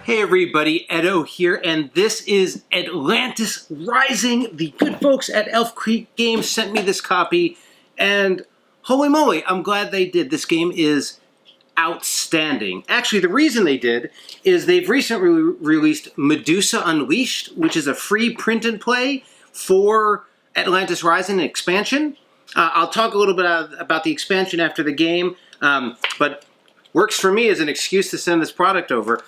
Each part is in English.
Hey everybody, Edo here, and this is Atlantis Rising. The good folks at Elf Creek Games sent me this copy, and holy moly, I'm glad they did. This game is outstanding. Actually, the reason they did is they've recently released Medusa Unleashed, which is a free print and play for Atlantis Rising expansion. I'll talk a little bit about the expansion after the game, but works for me as an excuse to send this product over.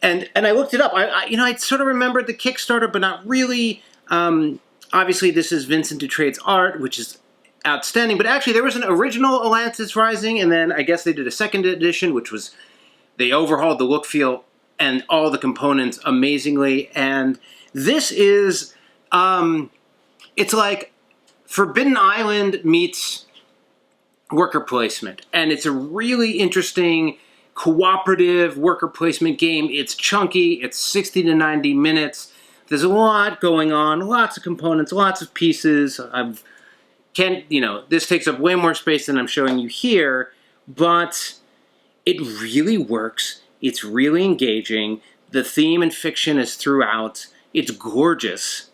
And I looked it up. I sort of remembered the Kickstarter, but not really. Obviously, this is Vincent Dutrade's art, which is outstanding. But actually, there was an original Atlantis Rising, and then I guess they did a second edition, which was they overhauled the look, feel, and all the components amazingly. And this is it's like Forbidden Island meets worker placement, and it's a really interesting cooperative worker placement game. It's chunky, it's 60 to 90 minutes. There's a lot going on, lots of components, lots of pieces. This takes up way more space than I'm showing you here, but it really works. It's really engaging. The theme and fiction is throughout. It's gorgeous.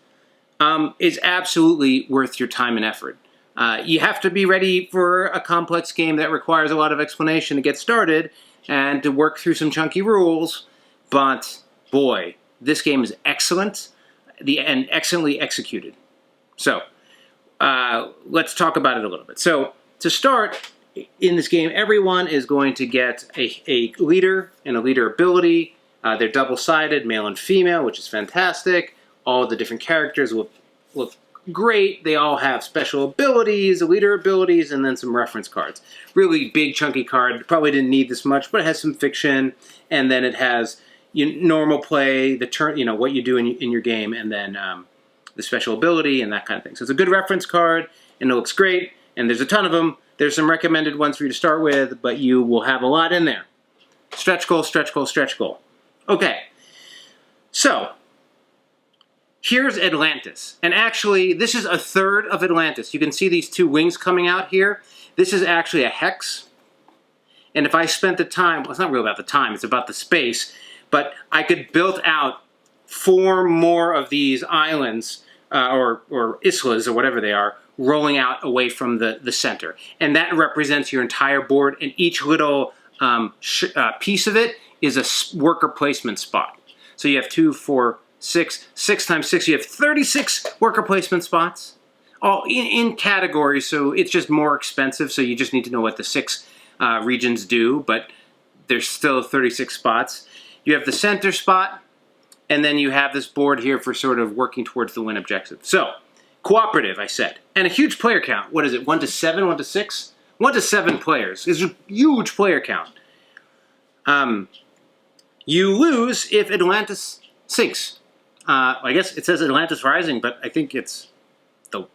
It's absolutely worth your time and effort. You have to be ready for a complex game that requires a lot of explanation to get started and to work through some chunky rules, but boy, this game is excellent and excellently executed. So, let's talk about it a little bit. So, to start, in this game, everyone is going to get a leader and a leader ability. They're double-sided, male and female, which is fantastic. All the different characters look great. They all have special abilities, leader abilities, and then some reference cards. Really big, chunky card. Probably didn't need this much, but it has some fiction, and then it has normal play, the turn, what you do in your game, and then the special ability and that kind of thing. So it's a good reference card, and it looks great, and there's a ton of them. There's some recommended ones for you to start with, but you will have a lot in there. Stretch goal, stretch goal, stretch goal. Okay, so here's Atlantis, and actually, this is a third of Atlantis. You can see these two wings coming out here. This is actually a hex, and if I spent the time, well, it's not really about the time, it's about the space, but I could build out 4 more of these islands, or islas, or whatever they are, rolling out away from the center. And that represents your entire board, and each little piece of it is a worker placement spot. So you have 2, 4, 6 times 6, you have 36 worker placement spots, all in categories, so it's just more expensive, so you just need to know what the 6 regions do, but there's still 36 spots. You have the center spot, and then you have this board here for sort of working towards the win objective. So, cooperative, I said, and a huge player count. What is it, 1 to 7, 1 to 6? 1 to 7 players. It's a huge player count. You lose if Atlantis sinks. I guess it says Atlantis Rising, but I think it's the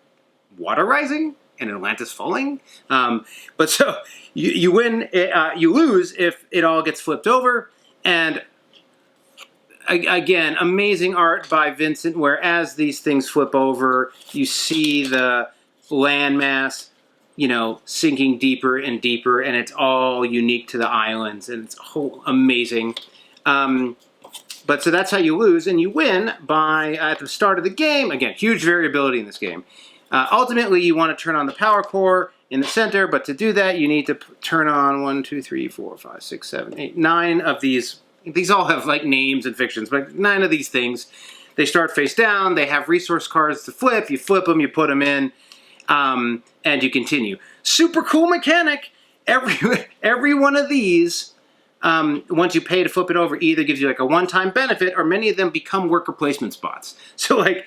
water rising and Atlantis falling. But so you win, you lose if it all gets flipped over. And again, amazing art by Vincent, where as these things flip over, you see the landmass, sinking deeper and deeper, and it's all unique to the islands, and it's amazing. But so that's how you lose, and you win by, at the start of the game, again, huge variability in this game. Ultimately, you want to turn on the power core in the center, but to do that, you need to turn on 1, 2, 3, 4, 5, 6, 7, 8, 9 of these. These all have like names and fictions, but 9 of these things. They start face down, they have resource cards to flip, you flip them, you put them in, and you continue. Super cool mechanic! Every one of these, once you pay to flip it over, either gives you like a one-time benefit, or many of them become worker placement spots. So like,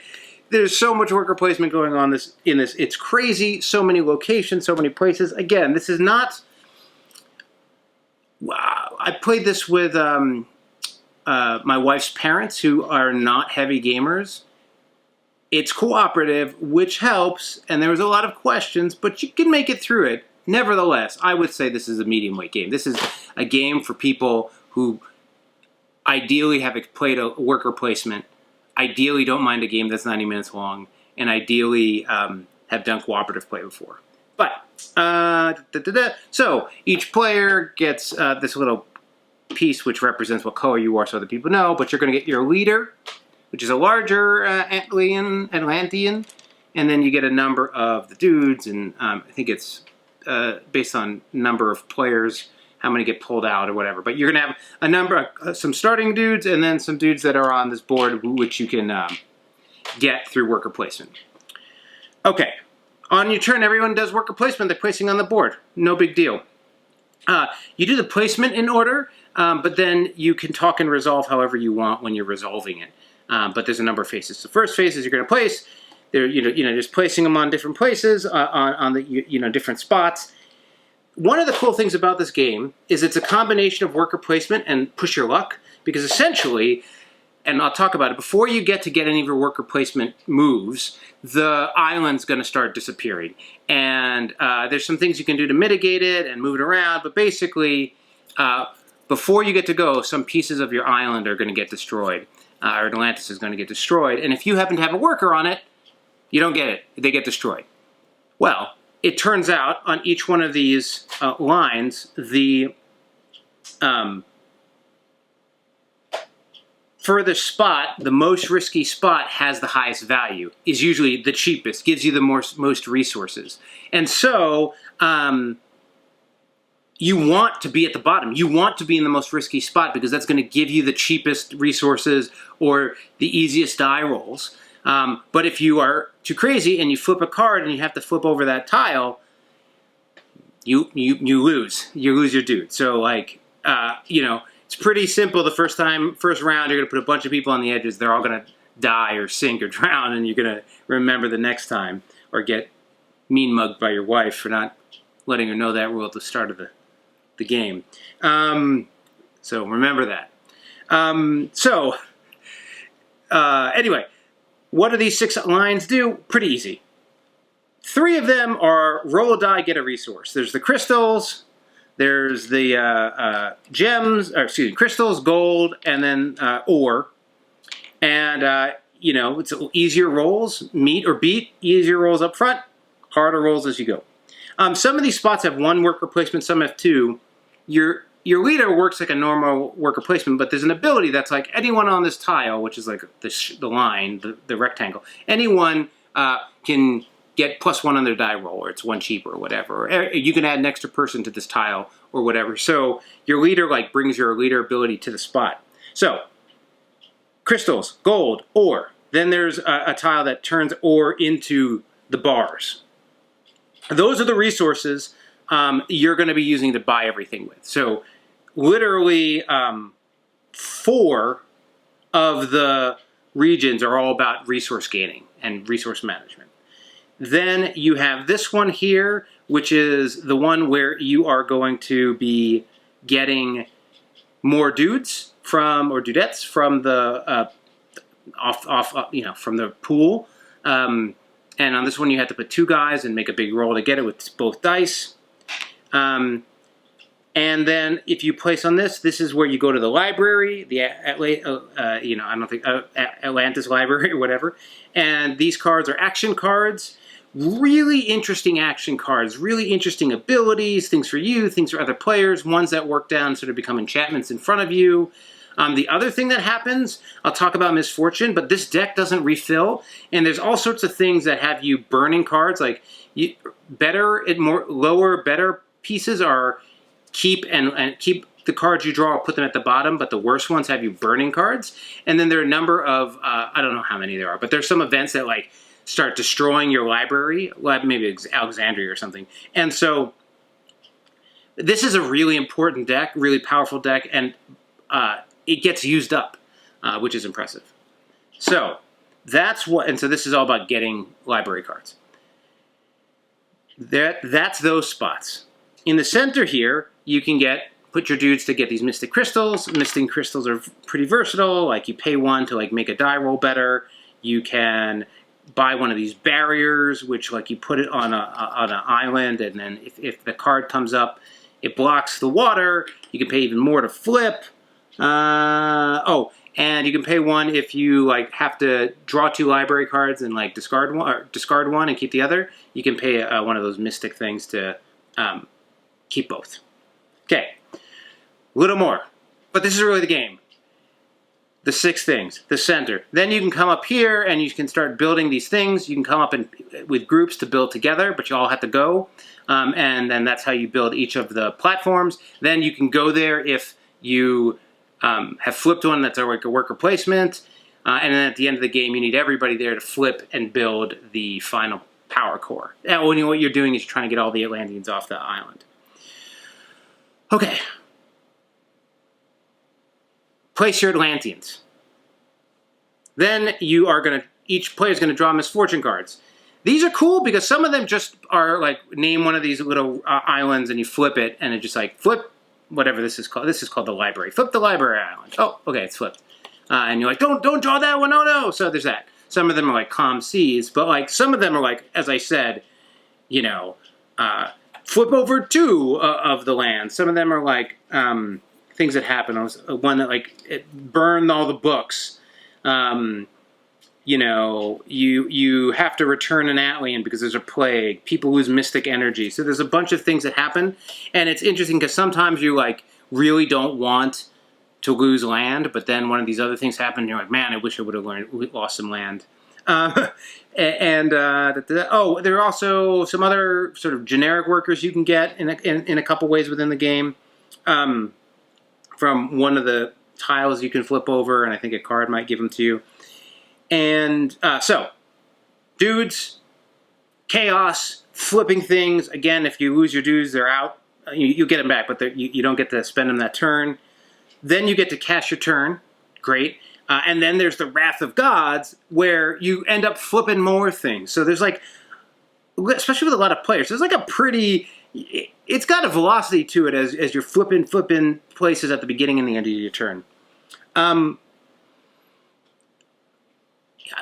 there's so much worker placement going on in this. It's crazy. So many locations, so many places. Again, this is not. I played this with my wife's parents, who are not heavy gamers. It's cooperative, which helps, and there was a lot of questions, but you can make it through it. Nevertheless, I would say this is a medium-weight game. This is a game for people who ideally have played a worker placement, ideally don't mind a game that's 90 minutes long, and ideally have done cooperative play before. But, so each player gets this little piece, which represents what color you are so other people know, but you're going to get your leader, which is a larger Atlantean, and then you get a number of the dudes, and I think it's based on number of players, how many get pulled out or whatever. But you're going to have a number, some starting dudes, and then some dudes that are on this board, which you can get through worker placement. Okay, on your turn, everyone does worker placement. They're placing on the board. No big deal. You do the placement in order, but then you can talk and resolve however you want when you're resolving it. But there's a number of phases. The first phase is you're going to place. They're just placing them on different places, on the different spots. One of the cool things about this game is it's a combination of worker placement and push your luck, because essentially, and I'll talk about it, before you get any of your worker placement moves, the island's going to start disappearing. And there's some things you can do to mitigate it and move it around, but basically, before you get to go, some pieces of your island are going to get destroyed, or Atlantis is going to get destroyed. And if you happen to have a worker on it, you don't get it. They get destroyed. Well, it turns out on each one of these lines, the furthest spot, the most risky spot, has the highest value, is usually the cheapest, gives you the most resources. And so you want to be at the bottom. You want to be in the most risky spot because that's going to give you the cheapest resources or the easiest die rolls. But if you are too crazy and you flip a card and you have to flip over that tile, you lose. You lose your dude. So like, it's pretty simple. The first round, you're going to put a bunch of people on the edges. They're all going to die or sink or drown, and you're going to remember the next time, or get mean mugged by your wife for not letting her know that rule at the start of the game. So remember that. Anyway, what do these 6 lines do? Pretty easy. 3 of them are roll a die, get a resource. There's the crystals, there's the crystals, gold, and then ore. And, it's easier rolls, meet or beat, easier rolls up front, harder rolls as you go. Some of these spots have 1 worker placement, some have 2. Your leader works like a normal worker placement, but there's an ability that's like anyone on this tile, which is like the line, the rectangle, anyone can get +1 on their die roll, or it's 1 cheaper or whatever. Or you can add an extra person to this tile or whatever. So your leader brings your leader ability to the spot. So crystals, gold, ore. Then there's a tile that turns ore into the bars. Those are the resources you're going to be using to buy everything with. So literally 4 of the regions are all about resource gaining and resource management. Then you have this one here, which is the one where you are going to be getting more dudes or dudettes from the from the pool. And on this one, you have to put 2 guys and make a big roll to get it with both dice. And then if you place on this is where you go to the library, the Atlantis library or whatever. And these cards are action cards. Really interesting action cards, really interesting abilities, things for you, things for other players, ones that work down sort of become enchantments in front of you. The other thing that happens, I'll talk about misfortune, but this deck doesn't refill, and there's all sorts of things that have you burning cards, like lower, better pieces are keep the cards you draw, put them at the bottom, but the worst ones have you burning cards. And then there are a number of, I don't know how many there are, but there's some events that start destroying your library, maybe Alexandria or something. And so this is a really important deck, really powerful deck, and it gets used up, which is impressive. So so this is all about getting library cards. That's those spots. In the center here, you can put your dudes to get these mystic crystals. Mystic crystals are pretty versatile. Like you pay 1 to make a die roll better. You can buy one of these barriers, which you put it on an island, and then if the card comes up, it blocks the water. You can pay even more to flip. And you can pay 1 if you have to draw 2 library cards and discard one and keep the other. You can pay one of those mystic things to keep both. Okay, a little more. But this is really the game. The 6 things, the center. Then you can come up here and you can start building these things. You can come up with groups to build together, but you all have to go. And then that's how you build each of the platforms. Then you can go there if you have flipped one that's like a worker placement. And then at the end of the game, you need everybody there to flip and build the final power core. And what you're doing is you're trying to get all the Atlanteans off the island. Okay. Place your Atlanteans. Then you are going to, each player is going to draw misfortune cards. These are cool because some of them just are like, name one of these little islands and you flip it and it just like, flip, whatever this is called. This is called the library. Flip the library island. Oh, okay, it's flipped. And you're like, don't draw that one, oh no. So there's that. Some of them are like calm seas, but like some of them are like, as I said, you know, flip over 2 of the land. Some of them are like, things that happen. I was one that like it burned all the books. You know, you have to return an Atlan because there's a plague. People lose mystic energy. So there's a bunch of things that happen, and it's interesting because sometimes you like really don't want to lose land, but then one of these other things happen, and you're like, man, I wish I would have lost some land. Oh, there are also some other sort of generic workers you can get in a couple ways within the game. From one of the tiles you can flip over, and I think a card might give them to you. And so, dudes, chaos, flipping things. Again, if you lose your dudes, they're out. You get them back, but you don't get to spend them that turn. Then you get to cast your turn. Great. And then there's the Wrath of Gods, where you end up flipping more things. So there's like, especially with a lot of players, there's like a pretty... It's got a velocity to it as you're flipping places at the beginning and the end of your turn.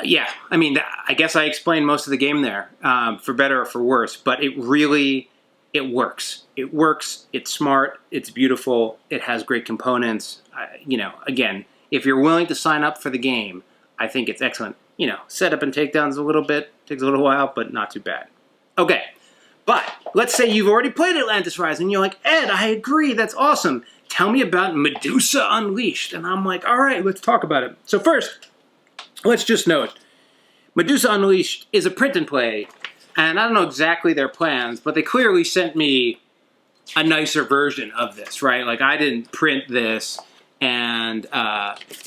Yeah, I mean, I guess I explained most of the game there, for better or for worse, but it works. It works, it's smart, it's beautiful, it has great components. You know, again, if you're willing to sign up for the game, I think it's excellent. You know, setup and takedowns a little bit, takes a little while, but not too bad. Okay. But let's say you've already played Atlantis Rising, and you're like, Ed, I agree, that's awesome. Tell me about Medusa Unleashed. And I'm like, all right, let's talk about it. So first, let's just note, Medusa Unleashed is a print and play, and I don't know exactly their plans, but they clearly sent me a nicer version of this, right? Like, I didn't print this and,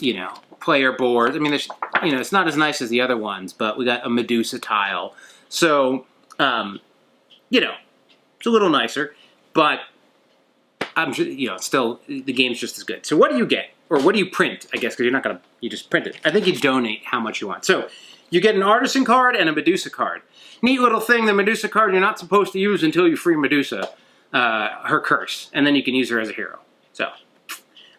you know, player boards. I mean, there's, you know, it's not as nice as the other ones, but we got a Medusa tile. So, you know, it's a little nicer, but I'm sure, you know, still, the game's just as good. So what do you get? Or what do you print, I guess, because you're not going to, you just print it. I think you donate how much you want. So you get an Artisan card and a Medusa card. Neat little thing, the Medusa card you're not supposed to use until you free Medusa, her curse, and then you can use her as a hero. So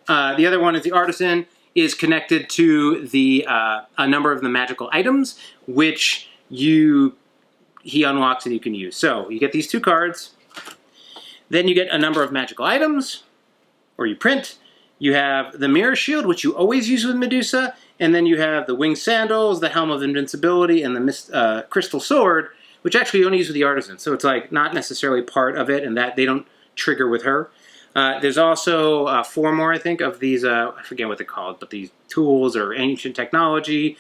the other one is the Artisan, is connected to the a number of the magical items, which he unlocks and you can use. So you get these 2 cards, then you get a number of magical items, or you print. You have the Mirror Shield, which you always use with Medusa, and then you have the Winged Sandals, the Helm of Invincibility, and the Crystal Sword, which actually you only use with the Artisan. So it's like not necessarily part of it, and that they don't trigger with her. There's also 4 more, I think, of these, I forget what they're called, but these tools or ancient technology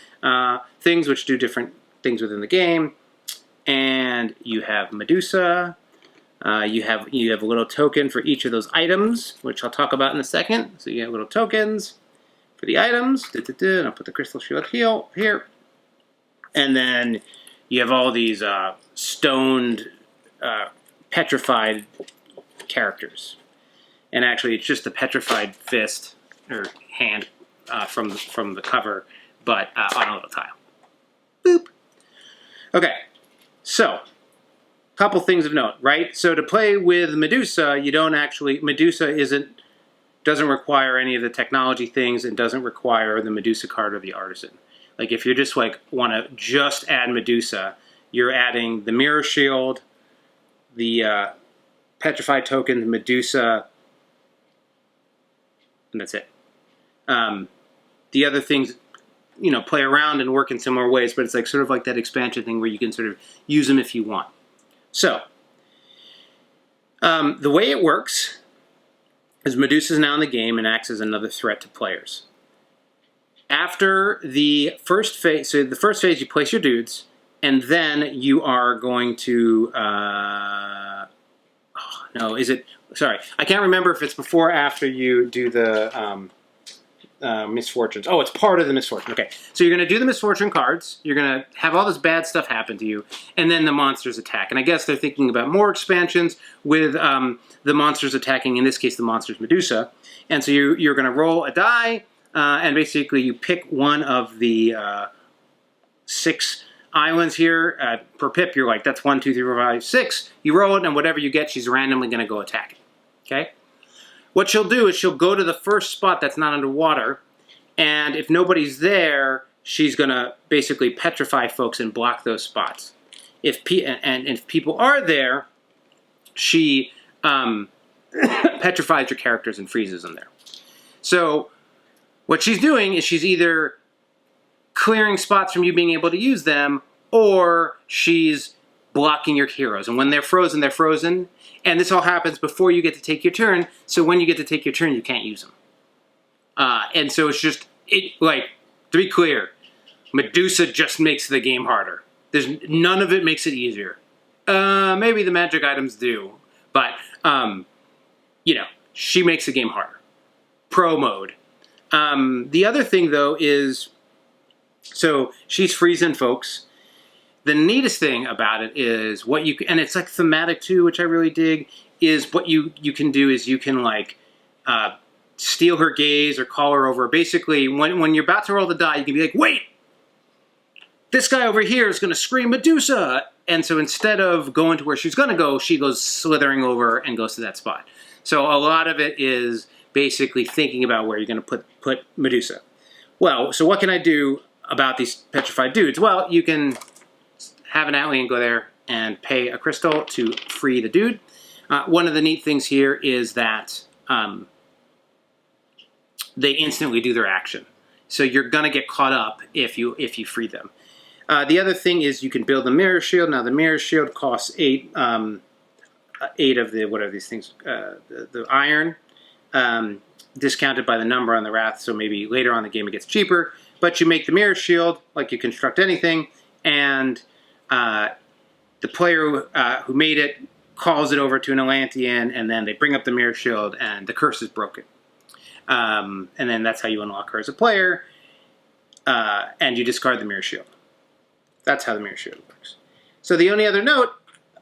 things which do different things within the game. And you have Medusa. You have a little token for each of those items, which I'll talk about in a second. So you have little tokens for the items. And I'll put the Crystal Shield here. And then you have all these stoned, petrified characters. And actually, it's just a petrified fist or hand from the cover, but on a little tile. Boop. Okay. So, couple things of note, right? So to play with Medusa, you don't actually, Medusa doesn't require any of the technology things and doesn't require the Medusa card or the Artisan. Like if you just like want to just add Medusa, you're adding the Mirror Shield, the Petrified Token, the Medusa, and that's it. The other things, you know, play around and work in similar ways, but it's like sort of like that expansion thing where you can sort of use them if you want. So, the way it works, is Medusa is now in the game and acts as another threat to players. After the first phase, so the first phase you place your dudes, and then you are going to, sorry, I can't remember if it's before or after you do the misfortunes. Oh, it's part of the misfortune. Okay, so you're going to do the misfortune cards, you're going to have all this bad stuff happen to you, and then the monsters attack. And I guess they're thinking about more expansions with the monsters attacking, in this case the monster's Medusa. And so you're going to roll a die, and basically you pick one of the 6 islands here. Per pip, you're like, that's 1, 2, 3, 4, 5, 6. You roll it, and whatever you get, she's randomly going to go attack it. Okay? What she'll do is she'll go to the first spot that's not underwater, and if nobody's there, she's going to basically petrify folks and block those spots. If people are there, she petrifies your characters and freezes them there. So what she's doing is she's either clearing spots from you being able to use them, or she's blocking your heroes. And when they're frozen, they're frozen. And this all happens before you get to take your turn, so when you get to take your turn, you can't use them. And so it's just, to be clear, Medusa just makes the game harder. None of it makes it easier. Maybe the magic items do, but, she makes the game harder. Pro mode. The other thing, though, is, so she's freezing folks. The neatest thing about it is what you can, and it's like thematic too, which I really dig, is what you can do is you can steal her gaze or call her over. Basically, when you're about to roll the die, you can be like, wait, this guy over here is going to scream Medusa. And so instead of going to where she's going to go, she goes slithering over and goes to that spot. So a lot of it is basically thinking about where you're going to put Medusa. Well, so what can I do about these petrified dudes? Well, you can have an alien go there and pay a crystal to free the dude. One of the neat things here is that they instantly do their action. So you're going to get caught up if you free them. The other thing is you can build the mirror shield. Now the mirror shield costs 8 of the, what are these things? The iron, discounted by the number on the wrath, so maybe later on in the game it gets cheaper. But you make the mirror shield, like you construct anything, and the player who made it calls it over to an Atlantean, and then they bring up the mirror shield, and the curse is broken. And then that's how you unlock her as a player, and you discard the mirror shield. That's how the mirror shield works. So the only other note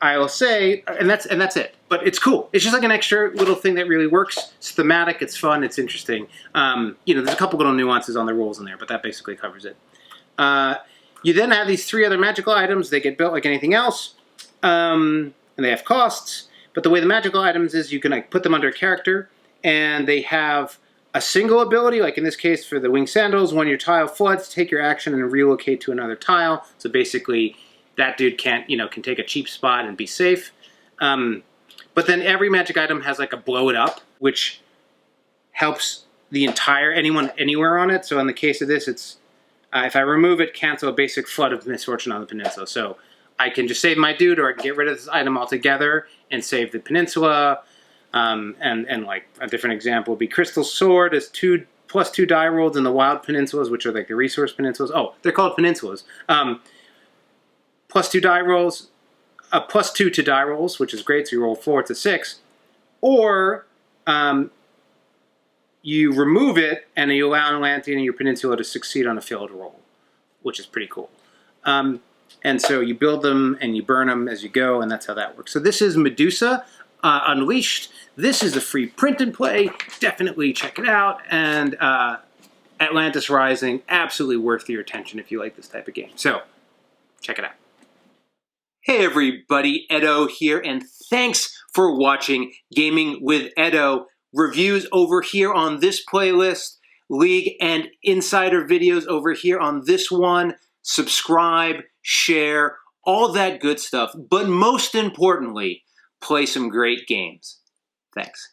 I will say, and that's it. But it's cool. It's just like an extra little thing that really works. It's thematic. It's fun. It's interesting. There's a couple little nuances on the rules in there, but that basically covers it. You then have these 3 other magical items. They get built like anything else, and they have costs. But the way the magical items is, you can put them under a character, and they have a single ability, like in this case for the winged sandals. When your tile floods, take your action and relocate to another tile. So basically, that dude can take a cheap spot and be safe. But then every magic item has a blow it up, which helps the anyone anywhere on it. So in the case of this, it's if I remove it, cancel a basic flood of misfortune on the peninsula. So I can just save my dude, or I can get rid of this item altogether and save the peninsula. And like a different example would be Crystal Sword is +2 die rolls in the wild peninsulas, which are like the resource peninsulas. Oh, they're called peninsulas. +2 die rolls, +2 to die rolls, which is great. So you roll 4 to 6, or you remove it and you allow an Atlantean in your peninsula to succeed on a failed roll, which is pretty cool. And so you build them and you burn them as you go, and that's how that works. So this is Medusa Unleashed. This is a free print and play. Definitely check it out. And Atlantis Rising, absolutely worth your attention if you like this type of game. So check it out. Hey everybody, Edo here, and thanks for watching Gaming with Edo. Reviews over here on this playlist, League and Insider videos over here on this one. Subscribe, share, all that good stuff. But most importantly, play some great games. Thanks.